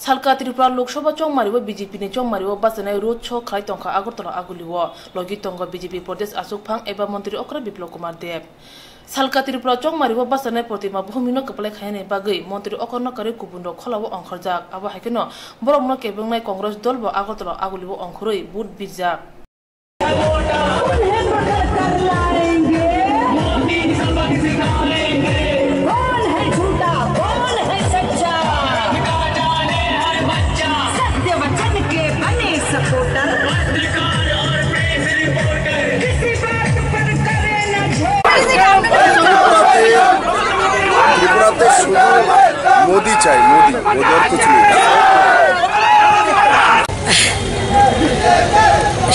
Salka Tripura Lokshaba Chongmariwo BJP ni Chongmariwo Basanai Road Show Khai Tongkha Agartala Aguliwo Logi Tonggo BJP Pradesh Ashok Phang eba Mantri Okra Biplop Kumar Deb Salka Tripura Chongmariwo Basanai Protima Bhumino Kapalai Khaine Bagai Mantri Okorno Kare Kubundo Kholawo Ongkharjak Aba Haikeno Borokno Kebengnai Congress Dolbo Agartala Aguliwo Ongkhoroi Bud Birjak Modi चाहिए मोदी और कुछ नहीं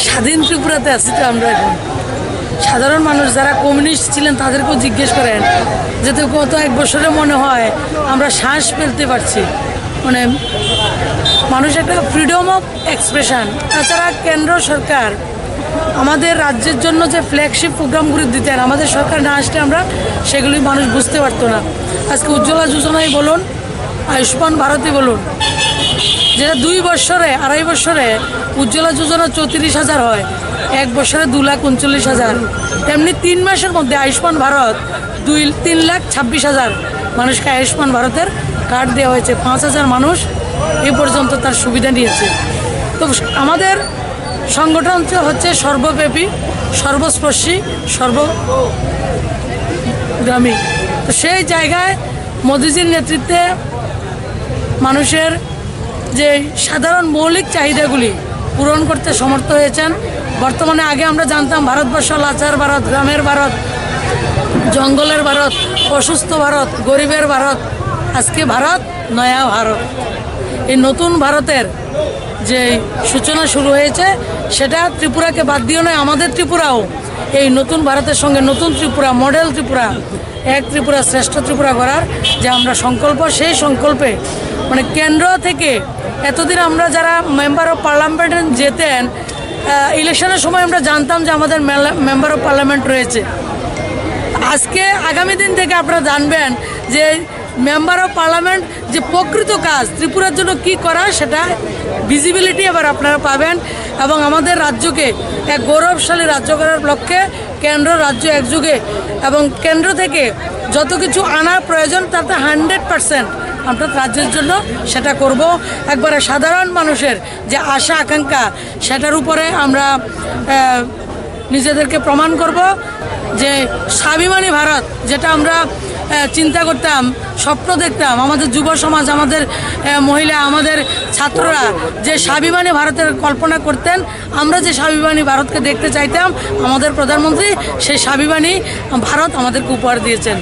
স্বাধীন ত্রিপুরাতে আছি তো আমরা এখন সাধারণ মানুষ যারা কমিউনিস্ট ছিলেন তাদেরকেও জিজ্ঞেস করেন যে তো গত এক বছরে মনে হয় আমরা শ্বাস ফেলতে পারছি মানে মানুষ একটা ফ্রিডম অফ এক্সপ্রেশন তাছাড়া কেন্দ্র সরকার আমাদের রাজ্যের জন্য যে ফ্ল্যাগশিপ প্রোগ্রামগুলি দিতেন আমাদের সরকার না আসলে আমরা সেগুলি মানুষ বুঝতে পারতো না আজকে উজ্জ্বলা যোজনাই বলুন আয়ুষ্মান ভারতই বলুন যেটা 2 বছরে 2.5 বছরে উজ্জ্বলা যোজনা 34,000 হয় 1 বছরে 2,39,000 তেমনি 3 মাসের মধ্যে আয়ুষ্মান ভারত 3,26,000 মানুষকে আয়ুষ্মান ভারতের কার্ড দেওয়া হয়েছে 5,000 মানুষ এই পর্যন্ত তার সুবিধা নিয়েছে তো আমাদের সংগঠন হচ্ছে সর্বব্যাপী সর্বস্পর্শী সর্বগ্রামী তো সেই জায়গায় মোদিজির নেতৃত্বে মানুষের যে সাধারণ মৌলিক চাহিদাগুলি পূরণ করতে সমর্থ হয়েছেন বর্তমানে আগে আমরা জানতাম ভারতবর্ষ লাচার ভারত গ্রামের ভারত জঙ্গলের ভারত অসুস্থ ভারত গরিবের ভারত আজকে ভারত নয়া ভারত এই নতুন ভারতের যে সূচনা শুরু হয়েছে সেটা ত্রিপুরাকে বাদ দিয়ে নয় আমাদের ত্রিপুরাও এই নতুন ভারতের সঙ্গে নতুন ত্রিপুরা মডেল ত্রিপুরা এক ত্রিপুরা শ্রেষ্ঠ ত্রিপুরা করার যে আমরা সংকল্প সেই সংকল্পে মানে কেন্দ্র থেকে এতদিন আমরা যারা মেম্বার অফ পার্লামেন্ট যেতেন ইলেকশনের সময় আমরা জানতাম যে আমাদের মেম্বার অফ পার্লামেন্ট রয়েছে আজকে আগামী দিন থেকে আপনারা জানবেন যে মেম্বার অফ পার্লামেন্ট যে প্রকৃত কাজ ত্রিপুরার জন্য কি করা সেটা ভিজিবিলিটি এবার আপনারা পাবেন এবং আমাদের রাজ্যকে এক গৌরবশালী রাজ্য করার লক্ষ্যে কেন্দ্র রাজ্য একযোগে এবং কেন্দ্র থেকে যত কিছু আনার প্রয়োজন তাতে 100% আমরা রাজ্যের জন্য সেটা করব একবারে সাধারণ মানুষের যে আশা আকাঙ্ক্ষা সেটার উপরে আমরা নিজেদেরকে প্রমাণ করব যে স্বাভিমানী ভারত যেটা আমরা চিন্তা করতাম স্বপ্ন দেখতাম আমাদের যুব সমাজ আমাদের মহিলা আমাদের ছাত্ররা যে স্বাভিমানী ভারতের কল্পনা করতেন আমরা যে স্বাভিমানী ভারতকে দেখতে চাইতাম আমাদের প্রধানমন্ত্রী সেই স্বাভিমানী ভারত আমাদেরকে উপহার দিয়েছেন।